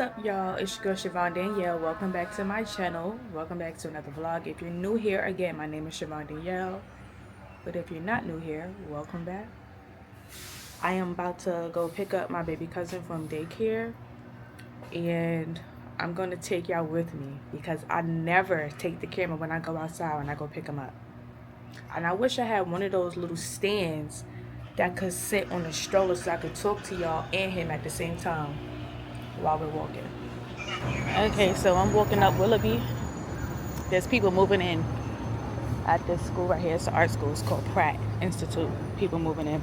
up, y'all? It's your girl Siobhan Danielle. Welcome back to my channel. Welcome back to another vlog. If you're new here, again, my name is Siobhan Danielle. But if you're not new here, welcome back. I am about to go pick up my baby cousin from daycare, and I'm gonna take y'all with me because I never take the camera when I go outside when I go pick him up. And I wish I had one of those little stands that could sit on the stroller so I could talk to y'all and him at the same time while we're walking. Okay, so I'm walking up Willoughby. There's people moving in at this school right here. It's an art school. It's called Pratt Institute. People moving in.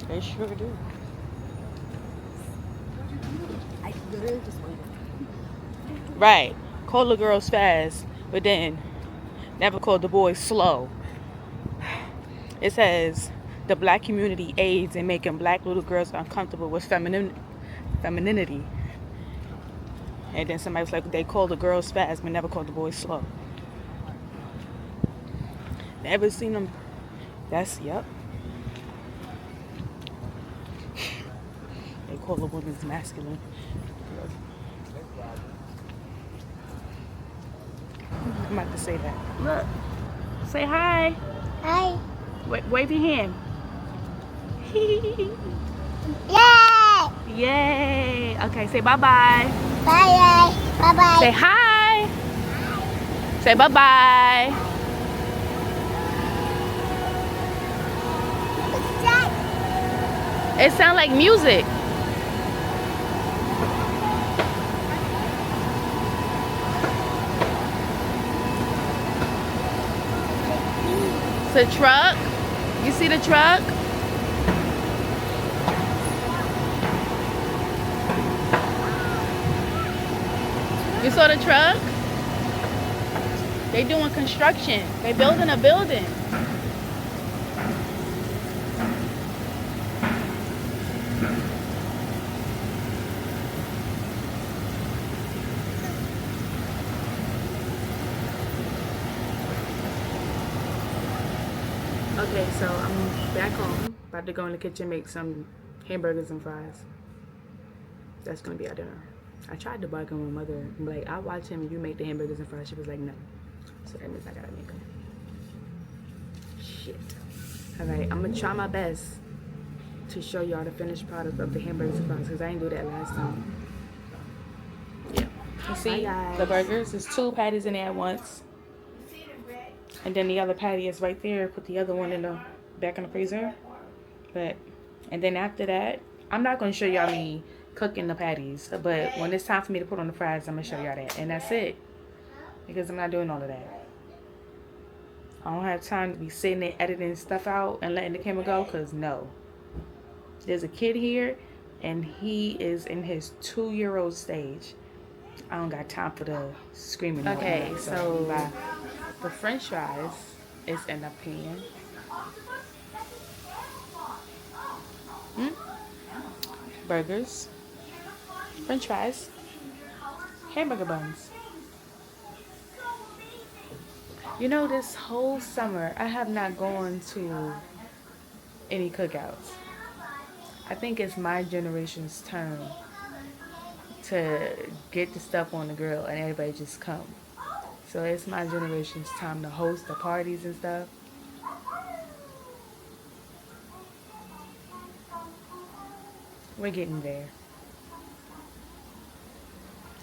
They sure do. I literally just waited. Right. Call the girls fast, but then never call the boys slow. It says the black community aids in making black little girls uncomfortable with femininity. And then somebody was like, they call the girls fast, but never call the boys slow. Never seen them. Yep. They call the women's masculine. I'm about to say that. Look. Say hi. Hi. Wave your hand. Yay! Yay. Okay, say bye-bye. Bye. Bye. Say hi. Say bye-bye. What's that? It sounds like music. It's a truck. You see the truck? You saw the truck? They doing construction. They building a building. Okay, so I'm back home. About to go in the kitchen, make some hamburgers and fries. That's gonna be our dinner. I tried to bargain with my mother. I'm like, I'll watch him and you make the hamburgers and fries. She was like, no. So that means I gotta make them. Shit. Alright, I'm gonna try my best to show y'all the finished product of the hamburgers and fries because I didn't do that last time. Yeah. You see the burgers? There's 2 patties in there at once. And then the other patty is right there. Put the other one in the back in the freezer. And then after that, I'm not going to show y'all me cooking the patties. But when it's time for me to put on the fries, I'm going to show y'all that. And that's it. Because I'm not doing all of that. I don't have time to be sitting there editing stuff out and letting the camera go. Because no. There's a kid here. And he is in his 2-year-old stage. I don't got time for the screaming. Okay, so bye. The french fries is in the pan. Burgers, french fries, hamburger buns. You know, this whole summer, I have not gone to any cookouts. I think it's my generation's turn to get the stuff on the grill and everybody just come. So it's my generation's time to host the parties and stuff. We're getting there.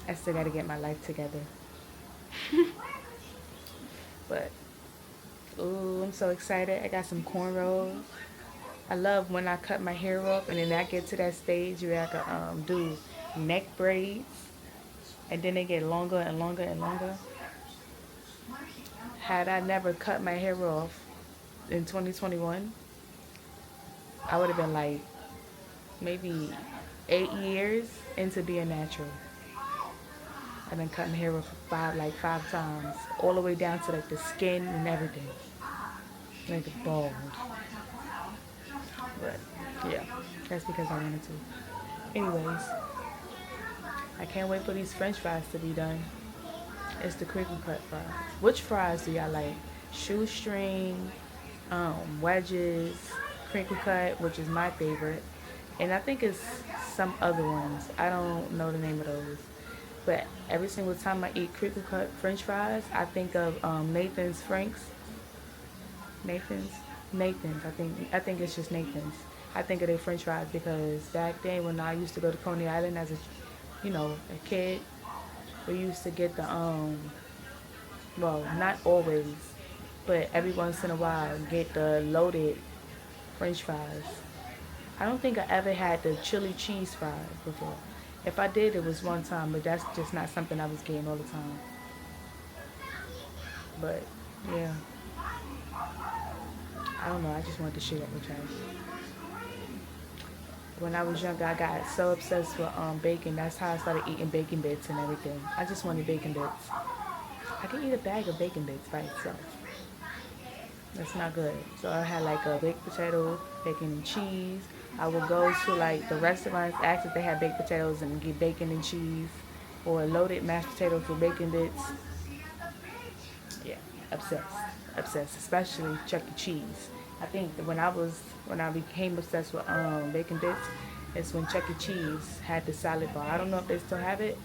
I still gotta get my life together. But, ooh, I'm so excited. I got some cornrows. I love when I cut my hair off and then I get to that stage where I can do neck braids. And then they get longer and longer and longer. Had I never cut my hair off in 2021, I would have been like maybe 8 years into being natural. I've been cutting hair off 5 times, all the way down to like the skin and everything, like bald. But yeah, that's because I wanted to. Anyways, I can't wait for these french fries to be done. It's the crinkle cut fries. Which fries do y'all like? Shoestring, wedges, crinkle cut, which is my favorite, and I think it's some other ones. I don't know the name of those. But every single time I eat crinkle cut French fries, I think of Nathan's Franks. Nathan's, Nathan's. I think it's just Nathan's. I think of their French fries because back then when I used to go to Coney Island as a kid, we used to get the well, not always, but every once in a while get the loaded French fries. I don't think I ever had the chili cheese fries before. If I did, it was one time, but that's just not something I was getting all the time. But yeah, I don't know. I just wanted to share that with you. When I was younger, I got so obsessed with bacon. That's how I started eating bacon bits and everything. I just wanted bacon bits. I can eat a bag of bacon bits by itself. That's not good. So I had like a baked potato, bacon and cheese. I would go to like the restaurants, ask if they had baked potatoes and get bacon and cheese, or loaded mashed potatoes with bacon bits. Yeah, obsessed, obsessed. Especially Chuck E. Cheese. I think that when I became obsessed with bacon bits, it's when Chuck E. Cheese had the salad bar. I don't know if they still have it,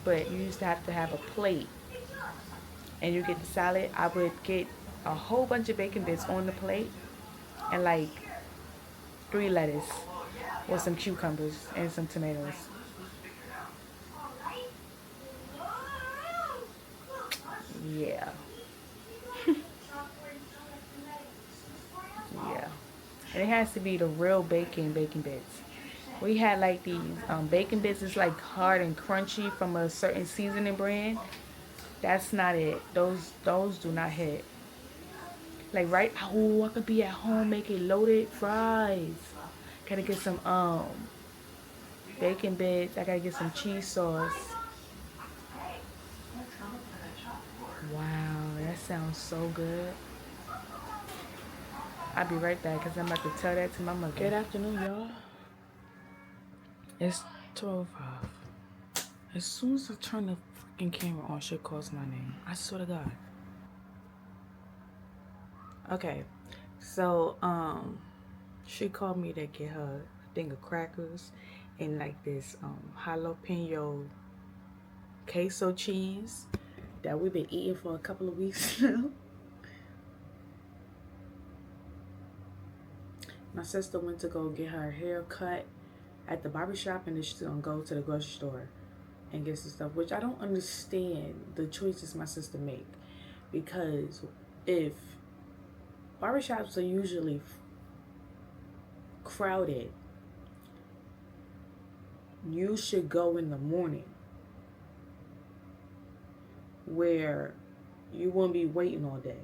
but you used to have a plate and you get the salad. I would get a whole bunch of bacon bits on the plate and like 3 lettuce with some cucumbers and some tomatoes. Yeah, yeah. And it has to be the real bacon bits. We had like these bacon bits. It's like hard and crunchy from a certain seasoning brand. That's not it. Those do not hit. Like right, oh, I could be at home making loaded fries. Gotta get some bacon bits. I gotta get some cheese sauce. Wow, that sounds so good. I'll be right back because I'm about to tell that to my mother. Good afternoon, y'all. It's 12:05. As soon as I turn the fucking camera on, shit calls my name. I swear to God. Okay, so she called me to get her a thing of crackers and like this jalapeno queso cheese that we've been eating for a couple of weeks now. My sister went to go get her hair cut at the barbershop and then she's gonna go to the grocery store and get some stuff, which I don't understand the choices my sister make, because if barbershops are usually crowded, you should go in the morning where you won't be waiting all day.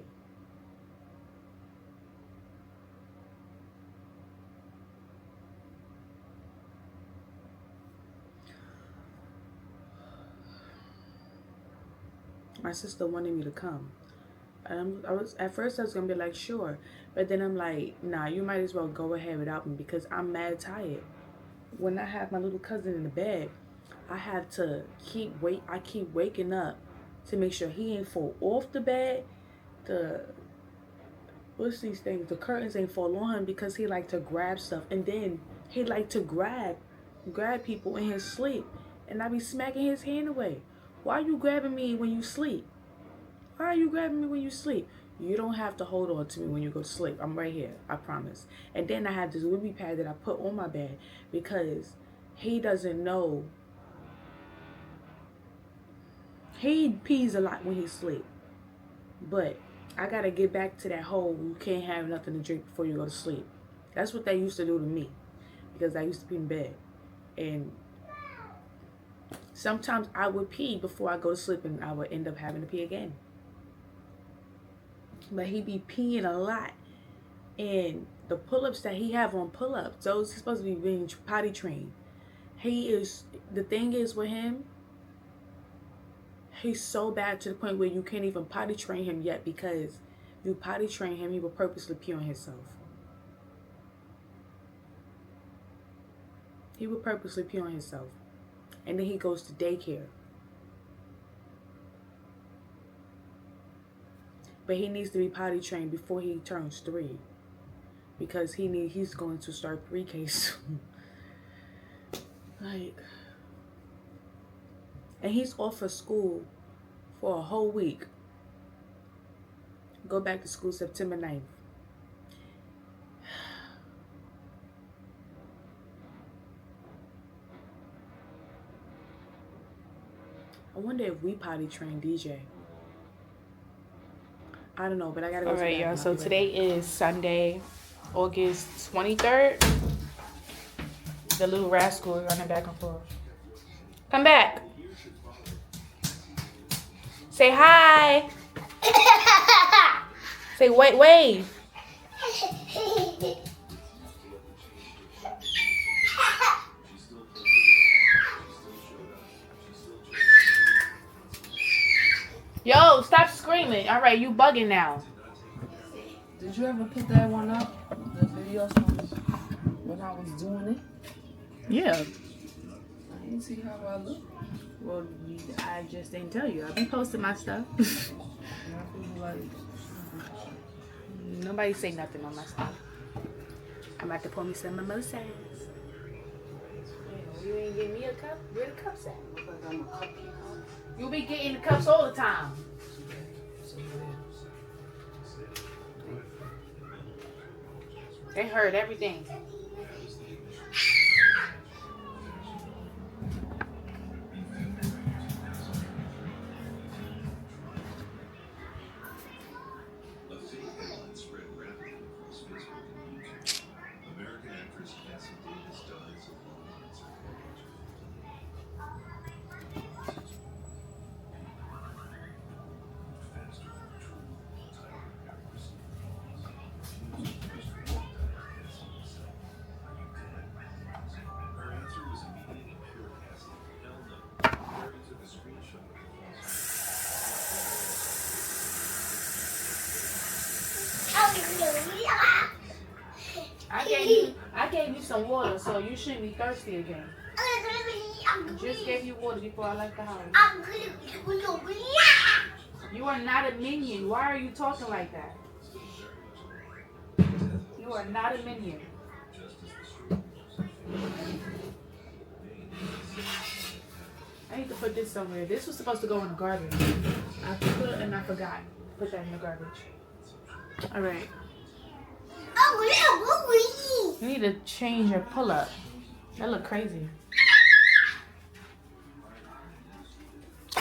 My sister wanted me to come. I was at first I was gonna be like sure, but then I'm like, nah, you might as well go ahead without me because I'm mad tired. When I have my little cousin in the bed, I have to I keep waking up to make sure he ain't fall off the bed. The what's these things? The curtains ain't fall on him because he like to grab stuff, and then he like to grab people in his sleep, and I be smacking his hand away. Why are you grabbing me when you sleep? Why are you grabbing me when you sleep? You don't have to hold on to me when you go to sleep. I'm right here. I promise. And then I have this whippy pad that I put on my bed because he doesn't know. He pees a lot when he sleep. But I got to get back to that whole you can't have nothing to drink before you go to sleep. That's what they used to do to me because I used to pee in bed. And sometimes I would pee before I go to sleep and I would end up having to pee again. But he be peeing a lot. And the pull-ups that he have on pull-ups, those he's supposed to be being potty trained. The thing is with him, he's so bad to the point where you can't even potty train him yet, because you potty train him, he will purposely pee on himself. He will purposely pee on himself. And then he goes to daycare. but he needs to be potty trained before he turns 3, because he's going to start pre-K soon. Like, and he's off of school for a whole week. Go back to school September 9th. I wonder if we potty train DJ. I don't know, but I gotta go. All right, y'all. So today is Sunday, August 23rd. The little rascal is running back and forth. Come back. Say hi. Say wave. Yo, stop screaming. All right, you bugging now. Did you ever put that one up? The videos from when I was doing it? Yeah. I didn't see how I look. Well, I just didn't tell you. I've been posting my stuff. And I feel like Nobody say nothing on my stuff. I'm about to pour me some mimosas. You ain't getting me a cup? Where the cups at? look like I'm a cupcake. You be getting the cups all the time. So They heard everything. I gave you some water, so you shouldn't be thirsty again. I just gave you water before I left the house. You are not a minion. Why are you talking like that? You are not a minion. I need to put this somewhere. This was supposed to go in the garbage. I put it and I forgot. Put that in the garbage. All right. You need to change your pull-up. That look crazy.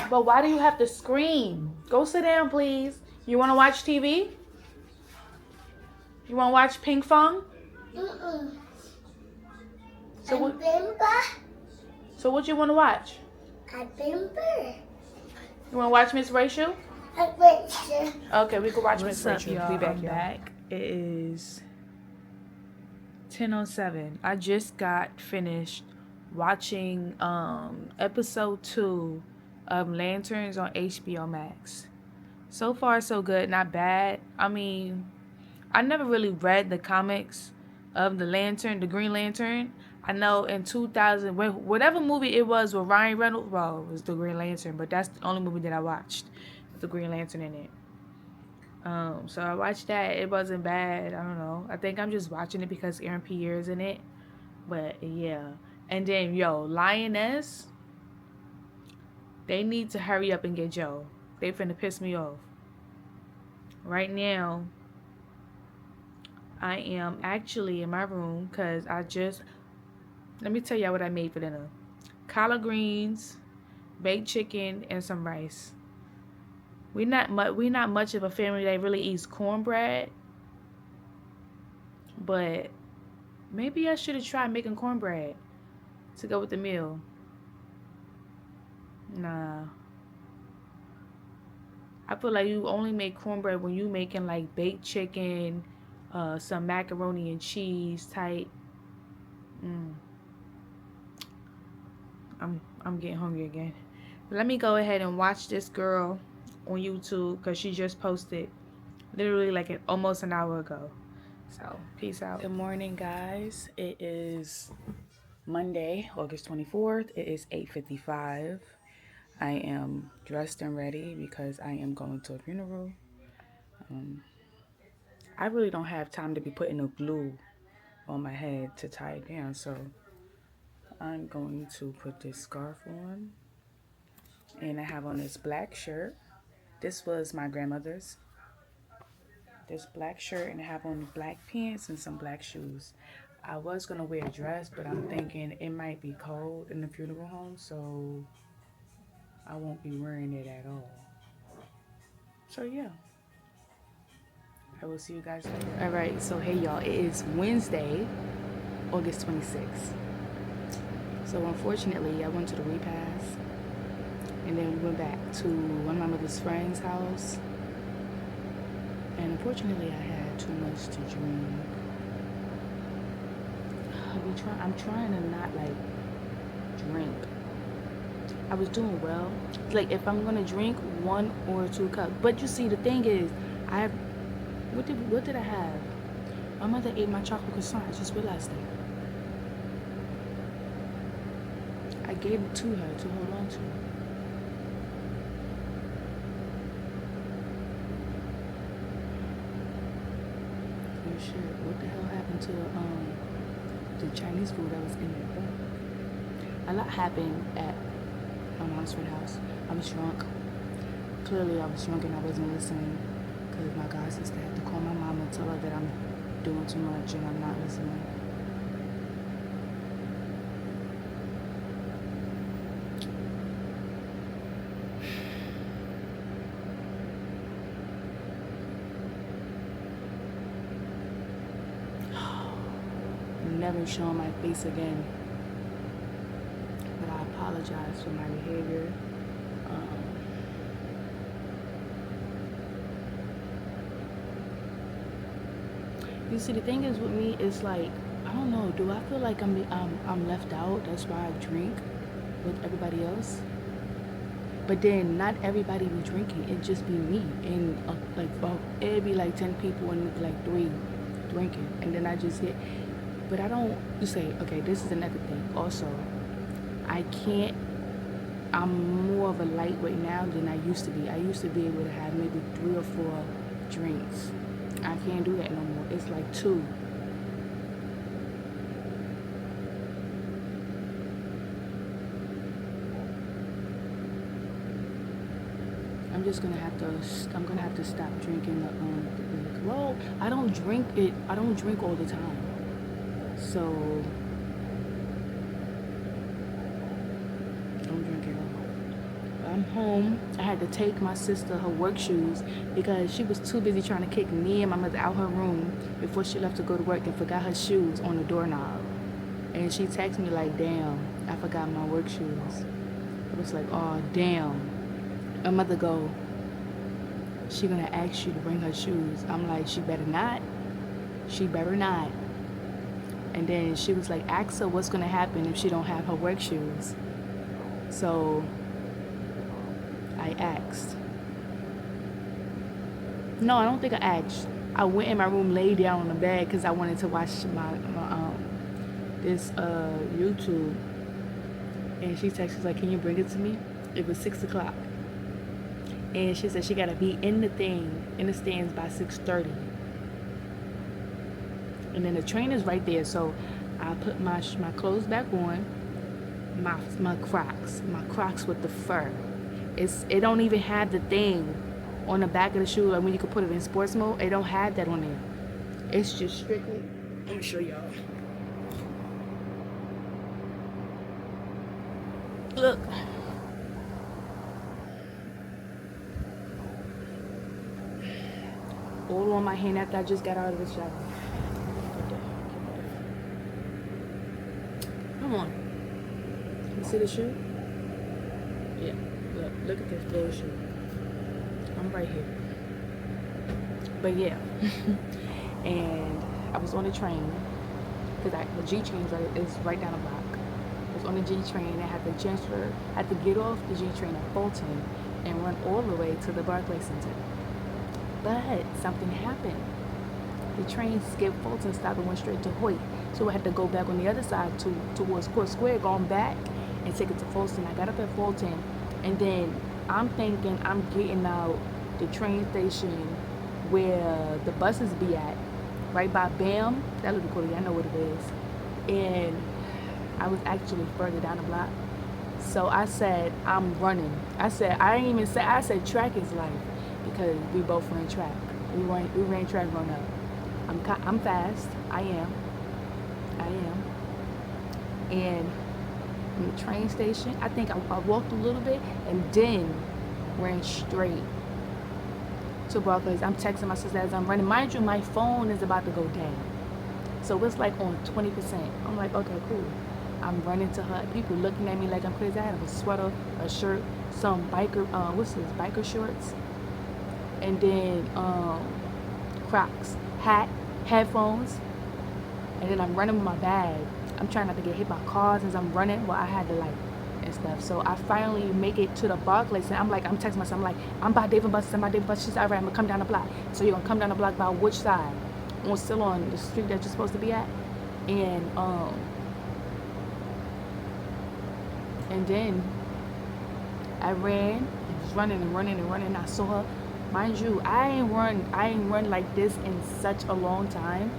But why do you have to scream? Go sit down, please. You want to watch TV? You want to watch Pink Fong? So what you want to watch? You want to watch Miss Rachel? Okay, we can watch Miss Rachel. Be back, back. It is 10:07. I just got finished watching episode 2 of Lanterns on HBO Max. So far, so good. Not bad. I mean, I never really read the comics of the Green Lantern. I know in 2000, whatever movie it was with Ryan Reynolds, well, it was the Green Lantern, but that's the only movie that I watched with the Green Lantern in it. So I watched that. It wasn't bad. I don't know. I think I'm just watching it because Aaron Pierre is in it. But yeah. And then, Lioness, they need to hurry up and get Joe. They finna piss me off. Right now, I am actually in my room because let me tell y'all what I made for dinner. Collard greens, baked chicken, and some rice. We're not much of a family that really eats cornbread. But maybe I should have tried making cornbread to go with the meal. Nah. I feel like you only make cornbread when you making like baked chicken, some macaroni and cheese type. I'm getting hungry again. But let me go ahead and watch this girl on YouTube because she just posted literally like almost an hour ago. So peace out. Good morning, guys. It is Monday, August 24th. It is 8:55. I am dressed and ready because I am going to a funeral. I really don't have time to be putting no glue on my head to tie it down, so I'm going to put this scarf on. And I have on this black shirt. This was my grandmother's. This black shirt, and I have on black pants and some black shoes. I was going to wear a dress, but I'm thinking it might be cold in the funeral home, so I won't be wearing it at all. So yeah, I will see you guys later. All right, so hey y'all, it is Wednesday, August 26th. So unfortunately, I went to the repast, and then we went back to one of my mother's friend's house. And unfortunately, I had too much to drink. I'm trying to not like drink. I was doing well. Like if I'm gonna drink 1 or 2 cups. But you see, the thing is, what did I have? My mother ate my chocolate croissant. I just realized that. I gave it to her to hold on to. Oh shit! What the hell happened to the Chinese food that was in there? A lot happened at my mom's friend's house. I was drunk. Clearly, I was drunk and I wasn't listening because my god sister had to call my mom and tell her that I'm doing too much and I'm not listening. Never showing my face again, but I apologize for my behavior. You see, the thing is with me, it's like, I don't know, do I feel like I'm left out? That's why I drink with everybody else. But then not everybody be drinking, it just be me, and it'd be like 10 people and like 3 drinking, and then I just get. But I don't, you say, okay, this is another thing. Also, I'm more of a lightweight now than I used to be. I used to be able to have maybe 3 or 4 drinks. I can't do that no more. It's like 2. I'm gonna have to stop drinking the well, I don't drink all the time. So, don't drink at all. I'm home. I had to take my sister her work shoes because she was too busy trying to kick me and my mother out her room before she left to go to work and forgot her shoes on the doorknob. And she texted me like, damn, I forgot my work shoes. I was like, oh, damn. My mother go, she gonna ask you to bring her shoes. I'm like, she better not. She better not. And then she was like, ask her what's gonna happen if she don't have her work shoes. So I asked. No, I don't think I asked. I went in my room, laid down on the bed because I wanted to watch this YouTube. And she texted like, can you bring it to me? It was 6 o'clock. And she said she gotta be in the stands by 6:30. And then the train is right there, so I put my clothes back on, my Crocs with the fur. It don't even have the thing on the back of the shoe, like when you can put it in sports mode. It don't have that on there. It's just strictly. Let me show y'all. Look. All on my hand after I just got out of the shower. Come on. You see the shoe? Yeah. Look at this blue shoe. I'm right here. But yeah. And I was on the train because the G train is right down the block. I was on the G train. I had to get off the G train at Fulton and run all the way to the Barclays Center. But something happened. The train skipped Fulton, stopped and went straight to Hoyt. So I had to go back on the other side towards Court Square, going back and take it to Fulton. I got up at Fulton, and then I'm thinking I'm getting out the train station where the buses be at, right by BAM. That little quarter, I know what it is. And I was actually further down the block. So I said, I'm running. I didn't even say, I said track is life because we both ran track. We ran track growing up. I'm fast. I am. And from the train station, I think I walked a little bit and then ran straight to Barclays. I'm texting my sister as I'm running. Mind you, my phone is about to go down. So it's like on 20%. I'm like, okay, cool. I'm running to her. People looking at me like I'm crazy. I had a sweater, a shirt, some biker shorts. And then Crocs, hat, headphones. And then I'm running with my bag. I'm trying not to get hit by cars as I'm running. Well, I had the light and stuff. So I finally make it to the Barclays. And I'm texting myself, I'm like, I'm by Dave & Buster's. She's all right, I'm gonna come down the block. So you're gonna come down the block by which side? Still on the street that you're supposed to be at. And then I ran, just running. I saw her. Mind you, I ain't run like this in such a long time.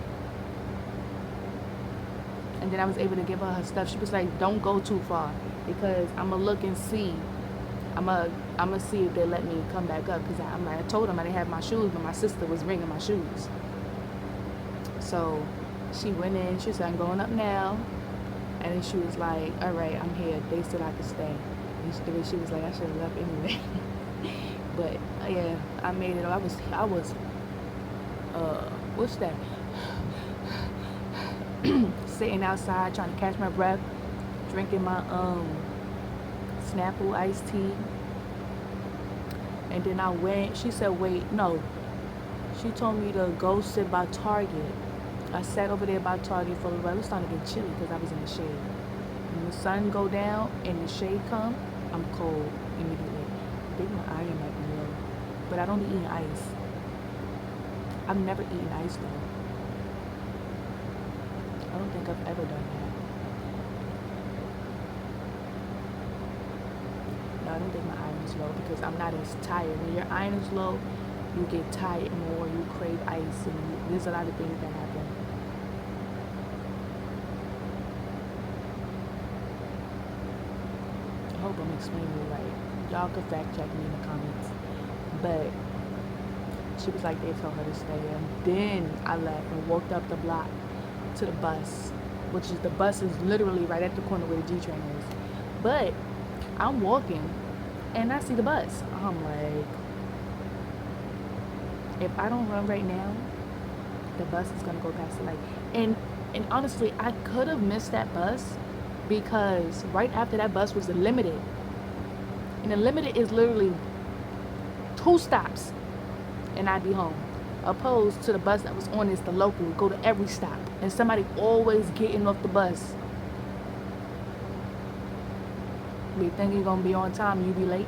And then I was able to give her stuff. She was like, don't go too far because I'm going to look and see. I'm gonna see if they let me come back up because I told them I didn't have my shoes, but my sister was bringing my shoes. So she went in. She said, I'm going up now. And then she was like, all right, I'm here. They still have to stay. And she was like, I should have left anyway. But yeah, I made it. I was what's that? Sitting outside trying to catch my breath, drinking my Snapple iced tea. And then I went. She said, wait, no. She told me to go sit by Target. I sat over there by Target for a while. It was starting to get chilly because I was in the shade. When the sun go down and the shade come, I'm cold immediately. I think my iron might be low. But I don't be eating ice. I've never eaten ice though. I don't think I've ever done that. No, I don't think my iron is low because I'm not as tired. When your iron is low, you get tired more, you crave ice, and there's a lot of things that happen. I hope I'm explaining it right. Y'all can fact check me in the comments. But she was like, they told her to stay. And then I left and walked up the block to the bus, which is the bus is literally right at the corner where the G train is. But I'm walking and I see the bus. I'm like, if I don't run right now, the bus is gonna go past the light. And honestly, I could have missed that bus because right after that bus was the Limited. And the Limited is literally 2 stops and I'd be home. Opposed to the bus that was on is the local, go to every stop. And somebody always getting off the bus. You think you're gonna be on time, you be late.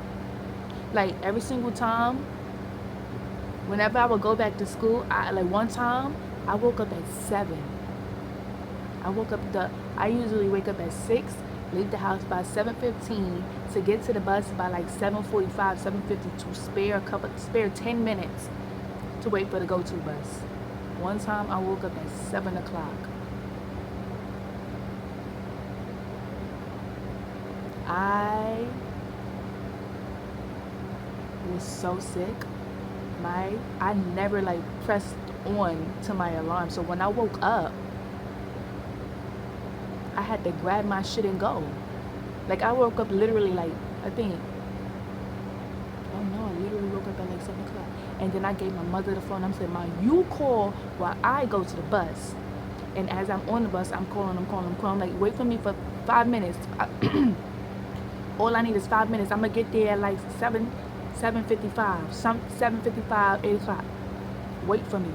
Like every single time, whenever I would go back to school, one time, I woke up at 7. I usually wake up at 6, leave the house by 7:15 to get to the bus by like 7:45, 7:50 to spare 10 minutes to wait for the go-to bus. One time I woke up at 7 o'clock. I was so sick. I never like pressed on to my alarm. So when I woke up, I had to grab my shit and go. Like I woke up literally like, I literally woke up at like 7 o'clock. And then I gave my mother the phone. I said, Mom, you call while I go to the bus. And as I'm on the bus, I'm calling. Like, wait for me for 5 minutes. All I need is 5 minutes. I'm going to get there at like 7:55, 7:55, 8 o'clock. Wait for me.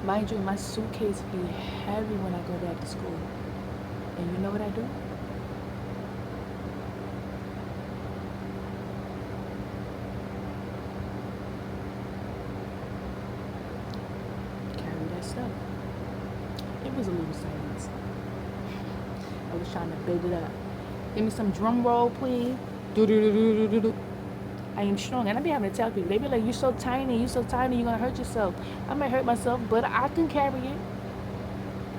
Mind you, my suitcase be heavy when I go back to school. And you know what I do? Carry that stuff. It was a little silence. I was trying to build it up. Give me some drum roll, please. Do do do do do do. I am strong. And I be having to tell people, they be like, you're so tiny, you're going to hurt yourself. I might hurt myself, but I can carry it.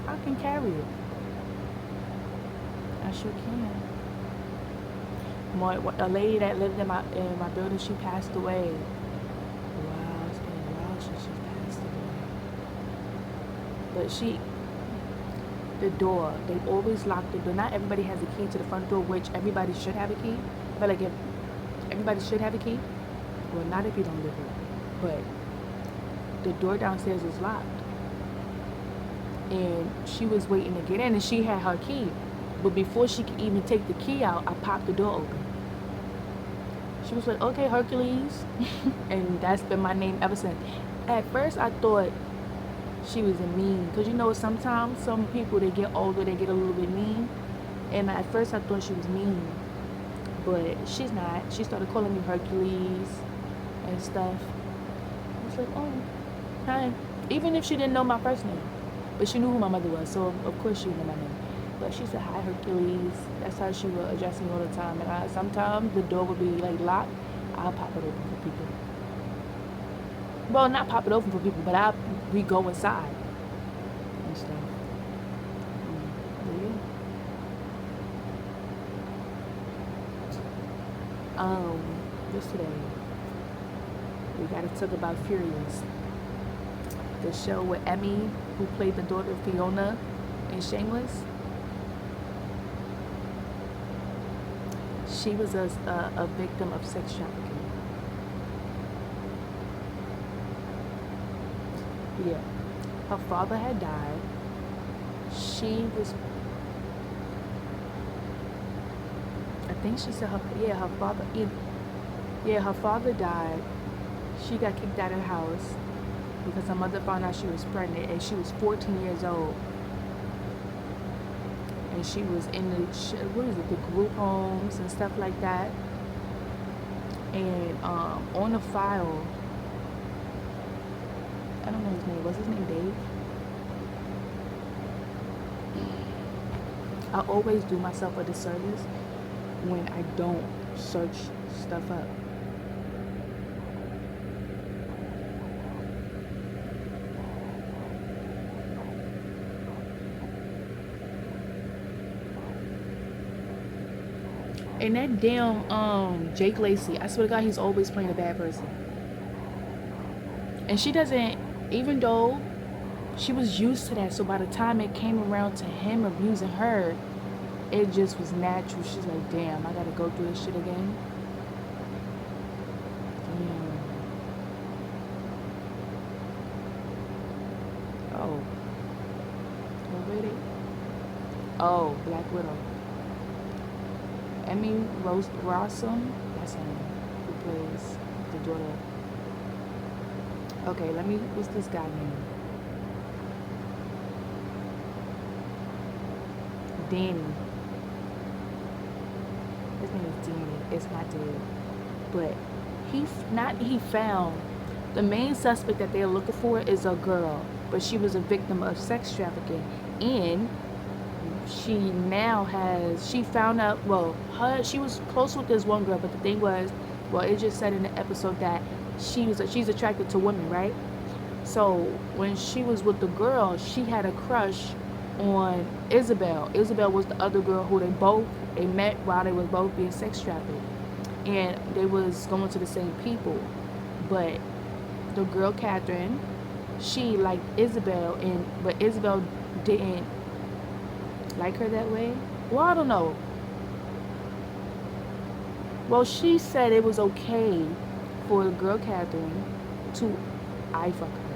I can carry it. I sure can. A lady that lived in my building, she passed away. Wow, it's been a while since she passed away. But the door, they always lock the door. Not everybody has a key to the front door, which everybody should have a key. But like, if everybody should have a key, well, not if you don't live here, but the door downstairs is locked. And she was waiting to get in, and she had her key. But before she could even take the key out, I popped the door open. She was like, okay, Hercules. And that's been my name ever since. At first, I thought she was a mean. Because you know, sometimes some people, they get older, they get a little bit mean. And at first, I thought she was mean. But she's not. She started calling me Hercules and stuff. I was like, oh, hi. Even if she didn't know my first name. But she knew who my mother was. So, of course, she knew my name. But she said, hi, Hercules. That's how she would address me all the time. And sometimes the door would be like locked. I'll pop it open for people. Well, not pop it open for people, but we go inside and stuff. Yeah. Yesterday, we got to talk about Furious. The show with Emmy, who played the daughter of Fiona in Shameless. She was a victim of sex trafficking. Yeah. Her father had died. She was, I think she said her father died. She got kicked out of the house because her mother found out she was pregnant, and she was 14 years old. And she was in the group homes and stuff like that. And on the file, I don't know his name. Was his name Dave? I always do myself a disservice when I don't search stuff up. And that damn Jake Lacy, I swear to God, he's always playing a bad person. And she doesn't, even though she was used to that, so by the time it came around to him abusing her, it just was natural. She's like, damn, I gotta go through this shit again. Damn. Oh. Already? Oh, Black Widow. Emmy Rossum, that's him, who plays the daughter. Okay, what's this guy name? Danny. His name is Danny. It's not Dave. But he found, the main suspect that they're looking for is a girl, but she was a victim of sex trafficking. And she found out, she was close with this one girl, but the thing was, it just said in the episode that she's attracted to women, right? So when she was with the girl, she had a crush on Isabel. Isabel was the other girl who they met while they was both being sex trafficked, and they was going to the same people. But the girl Catherine, she liked Isabel, but Isabel didn't like her that way. Well, I don't know. Well, she said it was okay for the girl Catherine to eye fuck her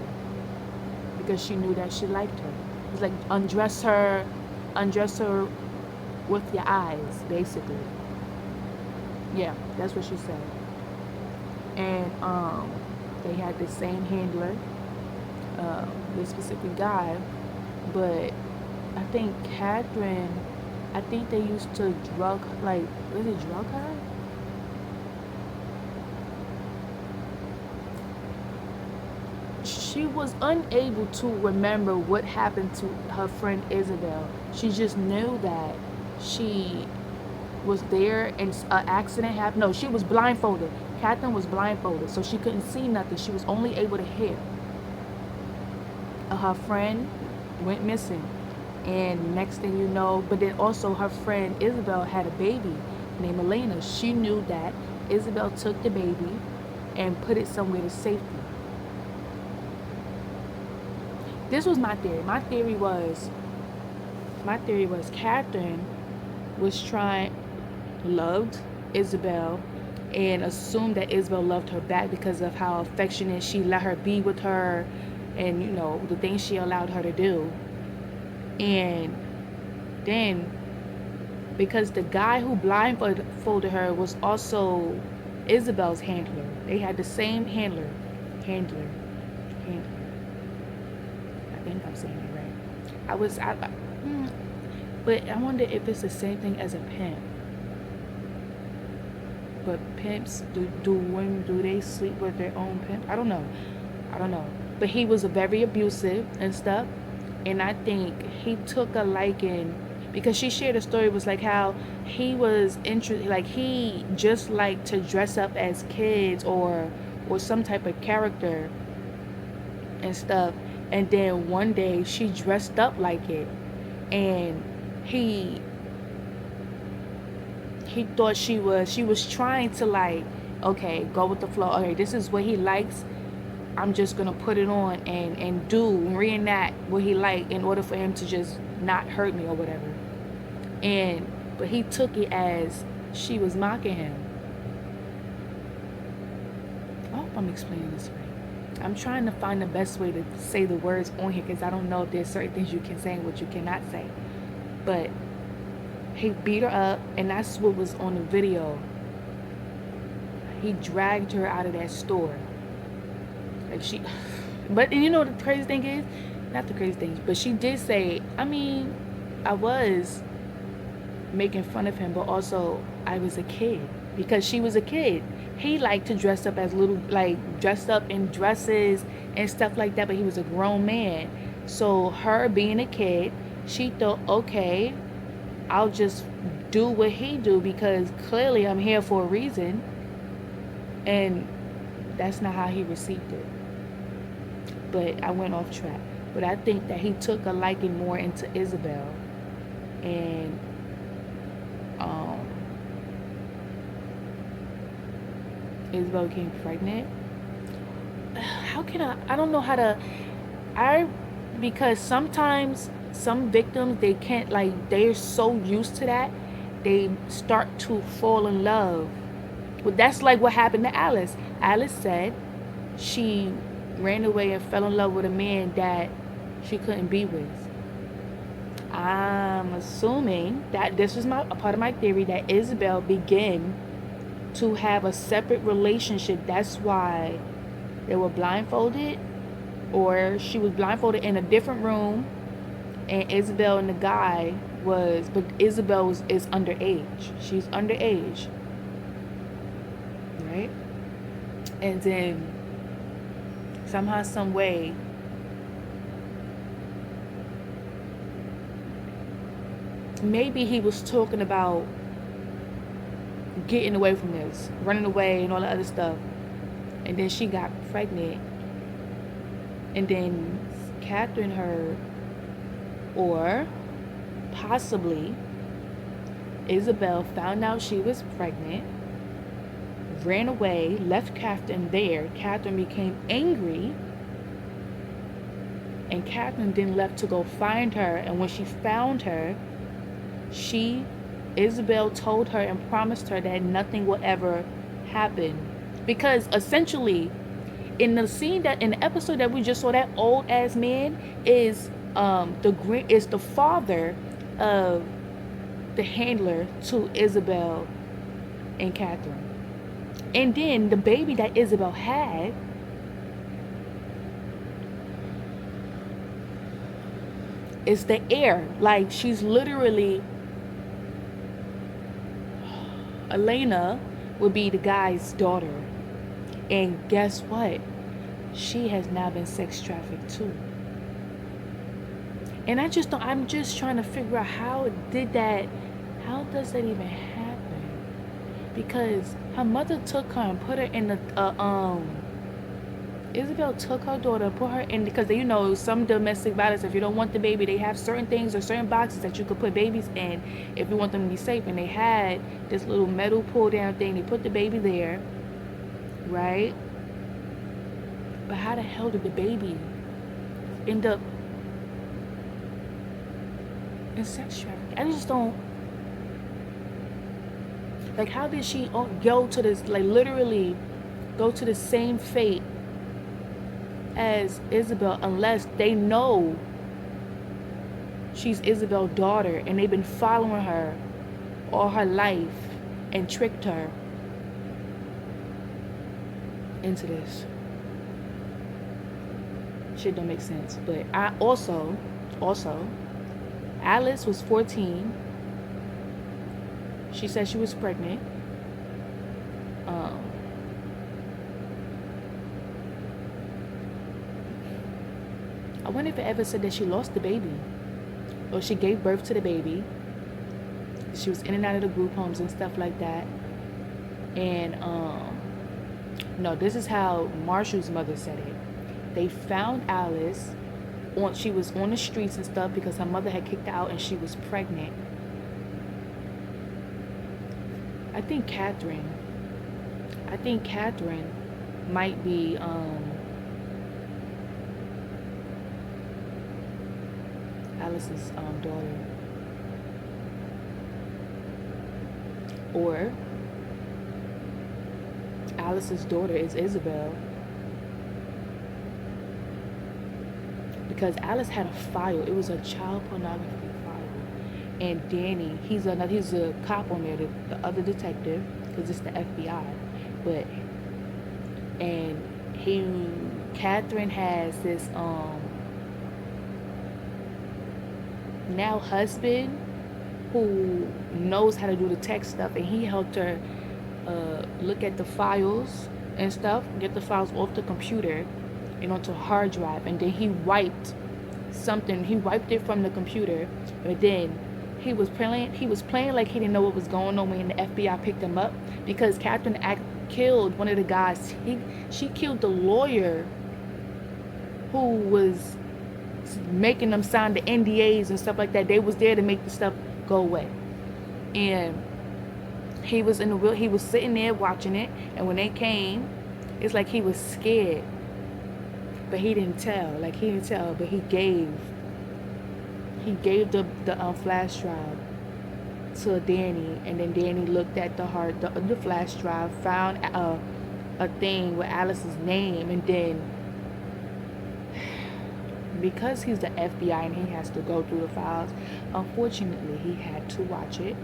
because she knew that she liked her. It's like undress her with your eyes, basically. Yeah, that's what she said. And they had the same handler, this specific guy, but I think Catherine, they used to drug her? She was unable to remember what happened to her friend Isabel. She just knew that she was there and an accident happened. No, she was blindfolded. Catherine was blindfolded, so she couldn't see nothing. She was only able to hear. Her friend went missing. And next thing you know, but then also her friend Isabel had a baby named Elena. She knew that. Isabel took the baby and put it somewhere to safety. This was my theory. My theory was Catherine loved Isabel and assumed that Isabel loved her back because of how affectionate she let her be with her and, you know, the things she allowed her to do. And then, because the guy who blindfolded her was also Isabel's handler. They had the same handler. I think I'm saying it right. But I wonder if it's the same thing as a pimp. But pimps, do they sleep with their own pimp? I don't know. But he was very abusive and stuff. And I think he took a liking, because she shared a story, was like how he was like he just liked to dress up as kids or some type of character and stuff. And then one day she dressed up like it, and he thought she was trying to, like, okay, go with the flow. Okay, this is what he likes. I'm just gonna put it on and reenact what he liked in order for him to just not hurt me or whatever. But he took it as she was mocking him. I hope I'm explaining this right. I'm trying to find the best way to say the words on here, because I don't know if there's certain things you can say and what you cannot say. But he beat her up, and that's what was on the video. He dragged her out of that store. But you know the crazy thing is, not the crazy thing, but she did say, I mean, I was making fun of him, but also I was a kid, because she was a kid. He liked to dress up as dressed up in dresses and stuff like that, but he was a grown man. So her being a kid, she thought, okay, I'll just do what he do, because clearly I'm here for a reason. And that's not how he received it. But I went off track. But I think that he took a liking more into Isabel, and Isabel became pregnant. How can I don't know how to, because sometimes some victims, they can't, they're so used to that, they start to fall in love. Well, that's like what happened to Alice. Alice said she ran away and fell in love with a man that she couldn't be with. I'm assuming that this was a part of my theory, that Isabel began to have a separate relationship. That's why they were blindfolded, or she was blindfolded in a different room, and Isabel and the guy but Isabel is underage. She's underage, right? And then somehow, some way, maybe he was talking about getting away from this, running away and all that other stuff. And then she got pregnant. And then Catherine heard, or possibly Isabel found out she was pregnant, ran away, left Catherine there. Catherine became angry, and Catherine then left to go find her. And when she found her, Isabel told her and promised her that nothing will ever happen, because essentially in the episode that we just saw, that old ass man is the father of the handler to Isabel and Catherine. And then the baby that Isabel had is the heir. Like, she's literally, Elena would be the guy's daughter. And guess what? She has now been sex trafficked too. And I'm just trying to figure out how does that even happen? because her mother took her and put her in the Isabel took her daughter and put her in, because you know some domestic violence, if you don't want the baby, they have certain things or certain boxes that you could put babies in if you want them to be safe. And they had this little metal pull down thing. They put the baby there, right? But how the hell did the baby end up in sex trafficking? I just don't, like, how did she go to this, like, literally go to the same fate as Isabel, unless they know she's Isabel's daughter and they've been following her all her life and tricked her into this. Shit don't make sense. But I also Alice was 14. She said she was pregnant. I wonder if it ever said that she lost the baby or she gave birth to the baby. She was in and out of the group homes and stuff like that. And no, this is how Marshall's mother said it. They found Alice she was on the streets and stuff because her mother had kicked her out and she was pregnant. I think Catherine might be Alice's daughter, or Alice's daughter is Isabel, because Alice had a file. It was a child pornography file, and Danny, he's a cop on there, the other detective, because it's the FBI, but Catherine has this now husband who knows how to do the tech stuff, and he helped her look at the files and stuff, get the files off the computer and onto a hard drive, and then he wiped it from the computer, but then he was playing like he didn't know what was going on when the FBI picked him up, because Catherine killed one of the guys. She killed the lawyer who was making them sign the NDAs and stuff like that. They was there to make the stuff go away, and he was sitting there watching it, and when they came, it's like he was scared, but he didn't tell. But he gave the flash drive to Danny, and then Danny looked at the flash drive, found a thing with Alice's name, and then because he's the FBI and he has to go through the files, unfortunately he had to watch it.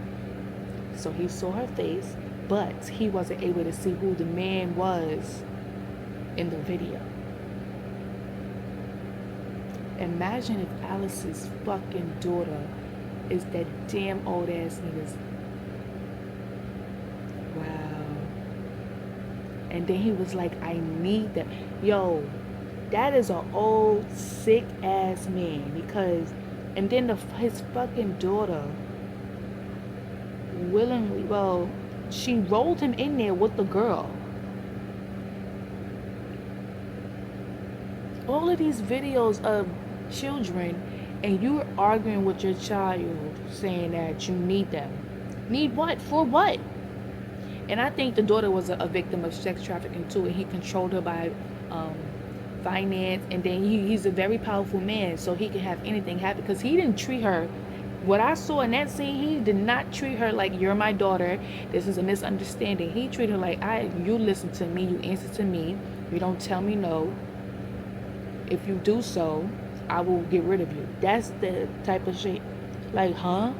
So he saw her face, but he wasn't able to see who the man was in the video. Imagine if Alice's fucking daughter is that damn old ass nigga's. Wow. And then he was like, I need them. Yo, that is an old sick ass man, because, and then his fucking daughter willingly, well, she rolled him in there with the girl. All of these videos of children, and you're arguing with your child saying that you need them. Need what? For what? And I think the daughter was a victim of sex trafficking too, and he controlled her by finance, and then he's a very powerful man, so he can have anything happen, because he didn't treat her, what I saw in that scene, he did not treat her like, you're my daughter, this is a misunderstanding. He treated her like, you listen to me, you answer to me, you don't tell me no. If you do so, I will get rid of you. That's the type of shit. Like, huh?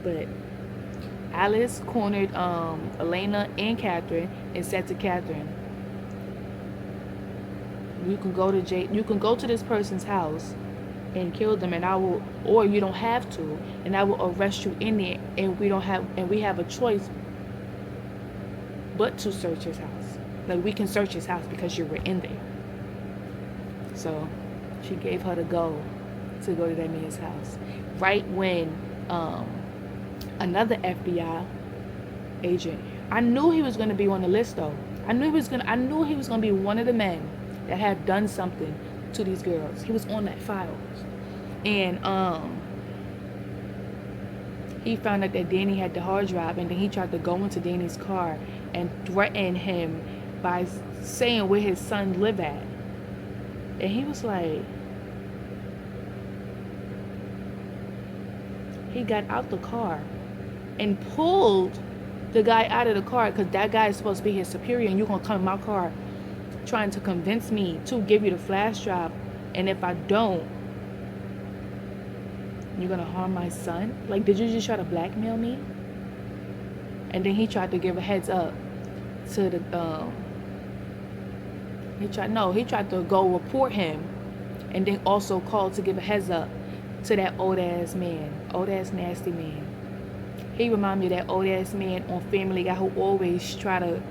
But Alice cornered Elena and Catherine and said to Catherine, you can go to jail, you can go to this person's house and kill them, and I will, or you don't have to, and I will arrest you in there, and we have a choice but to search his house. Like, we can search his house because you were in there. So she gave her the go to go to that man's house. Right when another FBI agent. I knew he was gonna be on the list though. I knew he was gonna be one of the men that had done something to these girls. He was on that file. And he found out that Danny had the hard drive, and then he tried to go into Danny's car and threaten him by saying where his son lived at. And he was like, he got out the car and pulled the guy out of the car, because that guy is supposed to be his superior, and you're gonna come in my car trying to convince me to give you the flash drive, and if I don't, you're gonna harm my son? Like, did you just try to blackmail me? And then he tried to give a heads up to the he tried to go report him, and then also called to give a heads up to that old ass nasty man. He remind me of that old ass man on Family Guy who always try to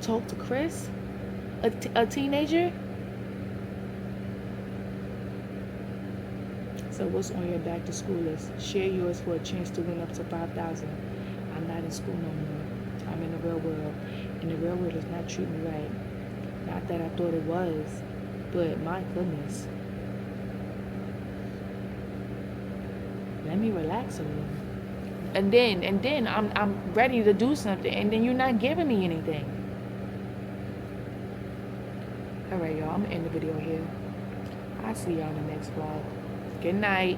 talk to Chris, a teenager. So what's on your back to school list? Share yours for a chance to win up to $5,000. I'm not in school no more. I'm in the real world, and the real world does not treat me right. Not that I thought it was, but my goodness. Let me relax a little. And then I'm ready to do something, and then you're not giving me anything. Alright, y'all, I'm gonna end the video here. I'll see y'all in the next vlog. Good night.